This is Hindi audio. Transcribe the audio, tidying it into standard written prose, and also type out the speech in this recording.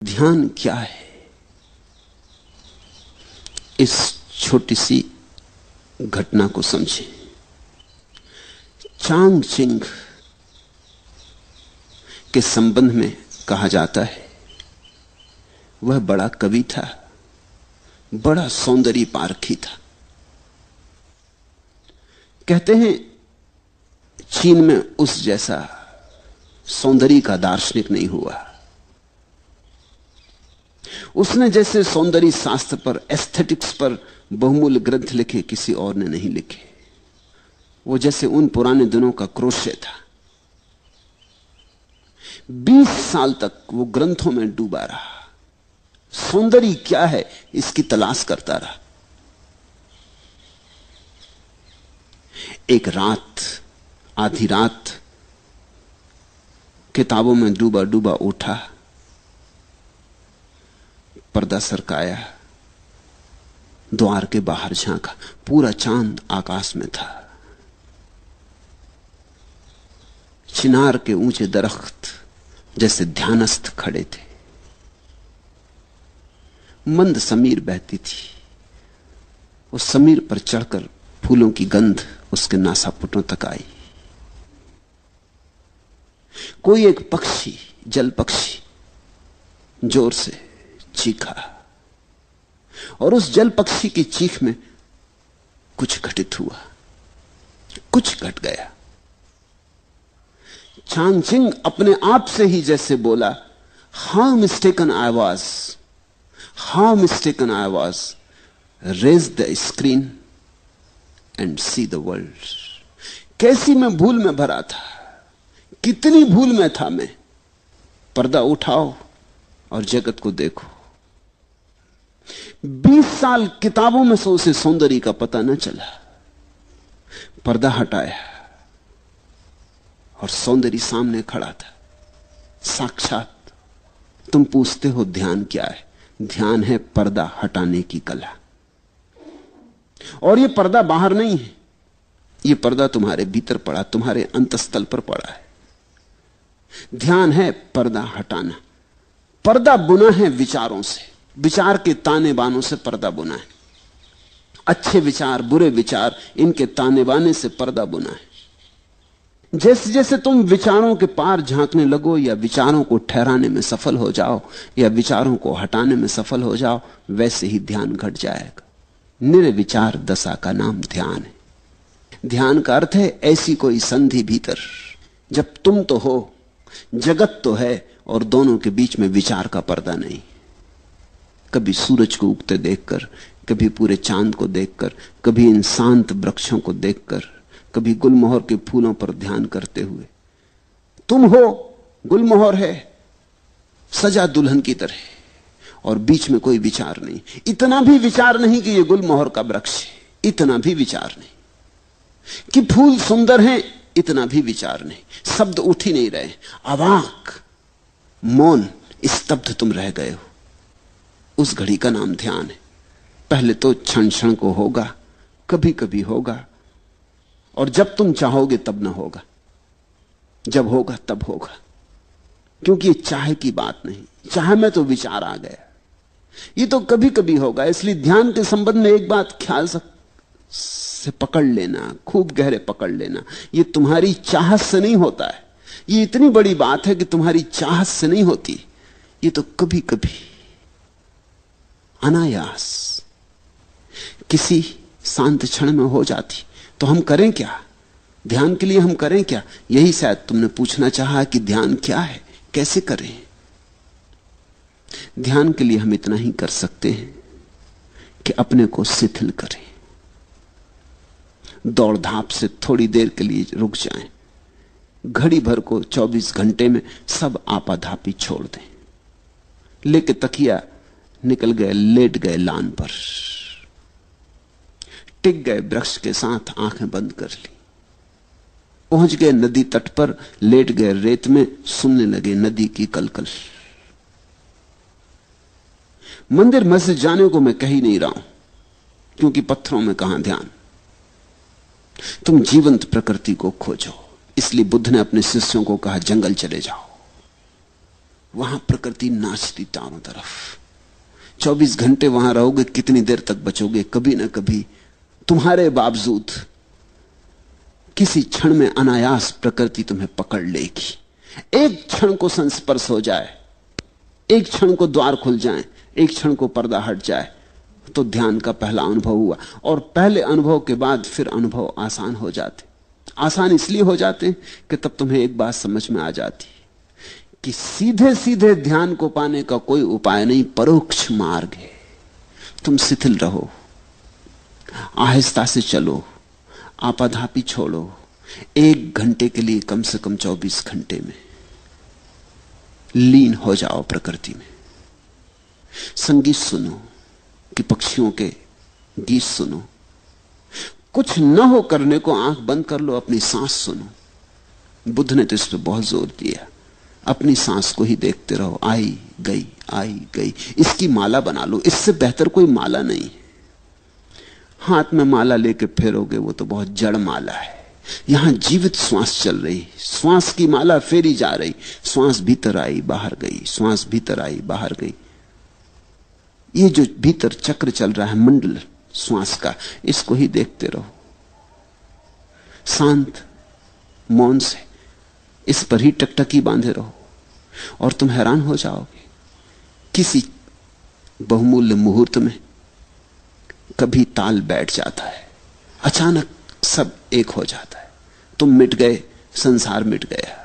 ध्यान क्या है, इस छोटी सी घटना को समझें। चांग चिंग के संबंध में कहा जाता है वह बड़ा कवि था, बड़ा सौंदर्य पारखी था। कहते हैं चीन में उस जैसा सौंदर्य का दार्शनिक नहीं हुआ। उसने जैसे सौंदर्य शास्त्र पर, एस्थेटिक्स पर बहुमूल्य ग्रंथ लिखे किसी और ने नहीं लिखे। वो जैसे उन पुराने दिनों का क्रोशे था। 20 साल तक वो ग्रंथों में डूबा रहा, सौंदर्य क्या है इसकी तलाश करता रहा। एक रात, आधी रात, किताबों में डूबा डूबा उठा, पर्दा सरकाया, द्वार के बाहर झांका, पूरा चांद आकाश में था। चिनार के ऊंचे दरख्त जैसे ध्यानस्थ खड़े थे। मंद समीर बहती थी। उस समीर पर चढ़कर फूलों की गंध उसके नासापुटों तक आई। कोई एक पक्षी, जल पक्षी, जोर से चीखा और उस जल पक्षी की चीख में कुछ घटित हुआ, कुछ घट गया। चांग चिंग अपने आप से ही जैसे बोला, how mistaken I was, how mistaken I was, raise the screen and see the world. कैसी मैं भूल में भरा था, कितनी भूल में था मैं। पर्दा उठाओ और जगत को देखो। 20 साल किताबों में से उसे सौंदर्य का पता न चला। पर्दा हटाया और सौंदर्य सामने खड़ा था, साक्षात। तुम पूछते हो ध्यान क्या है? ध्यान है पर्दा हटाने की कला। और यह पर्दा बाहर नहीं है, यह पर्दा तुम्हारे भीतर पड़ा, तुम्हारे अंतस्थल पर पड़ा है। ध्यान है पर्दा हटाना। पर्दा बुना है विचारों से, विचार के ताने बानों से पर्दा बुना है। अच्छे विचार, बुरे विचार, इनके ताने बाने से पर्दा बुना है। जैसे जैसे तुम विचारों के पार झांकने लगो, या विचारों को ठहराने में सफल हो जाओ, या विचारों को हटाने में सफल हो जाओ, वैसे ही ध्यान घट जाएगा। निर्विचार दशा का नाम ध्यान है। ध्यान का अर्थ है ऐसी कोई संधि भीतर, जब तुम तो हो, जगत तो है, और दोनों के बीच में विचार का पर्दा नहीं। कभी सूरज को उगते देखकर, कभी पूरे चांद को देखकर, कभी इन शांत वृक्षों को देखकर, कभी गुलमोहर के फूलों पर ध्यान करते हुए। तुम हो, गुलमोहर है, सजा दुल्हन की तरह, और बीच में कोई विचार नहीं। इतना भी विचार नहीं कि यह गुलमोहर का वृक्ष है, इतना भी विचार नहीं। कि फूल सुंदर हैं, इतना भी विचार नहीं। शब्द उठ ही नहीं रहे, अवाक, मौन, स्तब्ध तुम रह गए हो। उस घड़ी का नाम ध्यान है। पहले तो क्षण क्षण को होगा, कभी कभी होगा, और जब तुम चाहोगे तब ना होगा, जब होगा तब होगा। क्योंकि ये चाहे की बात नहीं, चाहे में तो विचार आ गया। ये तो कभी कभी होगा। इसलिए ध्यान के संबंध में एक बात ख्याल से पकड़ लेना, खूब गहरे पकड़ लेना, ये तुम्हारी चाहत से नहीं होता है। ये इतनी बड़ी बात है कि तुम्हारी चाहत से नहीं होती, ये तो कभी कभी अनायास किसी शांत क्षण में हो जाती। तो हम करें क्या? ध्यान के लिए हम करें क्या? यही शायद तुमने पूछना चाहा कि ध्यान क्या है, कैसे करें। ध्यान के लिए हम इतना ही कर सकते हैं कि अपने को शिथिल करें, दौड़ धाप से थोड़ी देर के लिए रुक जाएं, घड़ी भर को 24 घंटे में सब आपाधापी छोड़ दें। लेके तकिया निकल गए, लेट गए लान पर, टिक गए वृक्ष के साथ, आंखें बंद कर ली, पहुंच गए नदी तट पर, लेट गए रेत में, सुनने लगे नदी की कलकल। मंदिर मस्जिद जाने को मैं कह ही नहीं रहा हूं, क्योंकि पत्थरों में कहां ध्यान। तुम जीवंत प्रकृति को खोजो। इसलिए बुद्ध ने अपने शिष्यों को कहा, जंगल चले जाओ, वहां प्रकृति नाचती चारों तरफ। 24 घंटे वहां रहोगे, कितनी देर तक बचोगे? कभी ना कभी तुम्हारे बावजूद किसी क्षण में अनायास प्रकृति तुम्हें पकड़ लेगी। एक क्षण को संस्पर्श हो जाए, एक क्षण को द्वार खुल जाए, एक क्षण को पर्दा हट जाए, तो ध्यान का पहला अनुभव हुआ। और पहले अनुभव के बाद फिर अनुभव आसान हो जाते। आसान इसलिए हो जाते कि तब तुम्हें एक बात समझ में आ जाती कि सीधे सीधे ध्यान को पाने का कोई उपाय नहीं, परोक्ष मार्ग है। तुम शिथिल रहो, आहिस्ता से चलो, आपाधापी छोड़ो। 1 घंटे के लिए कम से कम 24 घंटे में लीन हो जाओ प्रकृति में। संगीत सुनो कि पक्षियों के गीत सुनो। कुछ न हो करने को आंख बंद कर लो, अपनी सांस सुनो। बुद्ध ने तो इस पर बहुत जोर दिया। अपनी सांस को ही देखते रहो, आई गई आई गई। इसकी माला बना लो, इससे बेहतर कोई माला नहीं है। हाथ में माला लेके फेरोगे वो तो बहुत जड़ माला है। यहां जीवित श्वास चल रही, श्वास की माला फेरी जा रही। श्वास भीतर आई बाहर गई, श्वास भीतर आई बाहर गई। ये जो भीतर चक्र चल रहा है मंडल श्वास का, इसको ही देखते रहो शांत मौन से। इस पर ही टकटकी बांधे रहो और तुम हैरान हो जाओगे। किसी बहुमूल्य मुहूर्त में कभी ताल बैठ जाता है, अचानक सब एक हो जाता है। तुम मिट गए, संसार मिट गया।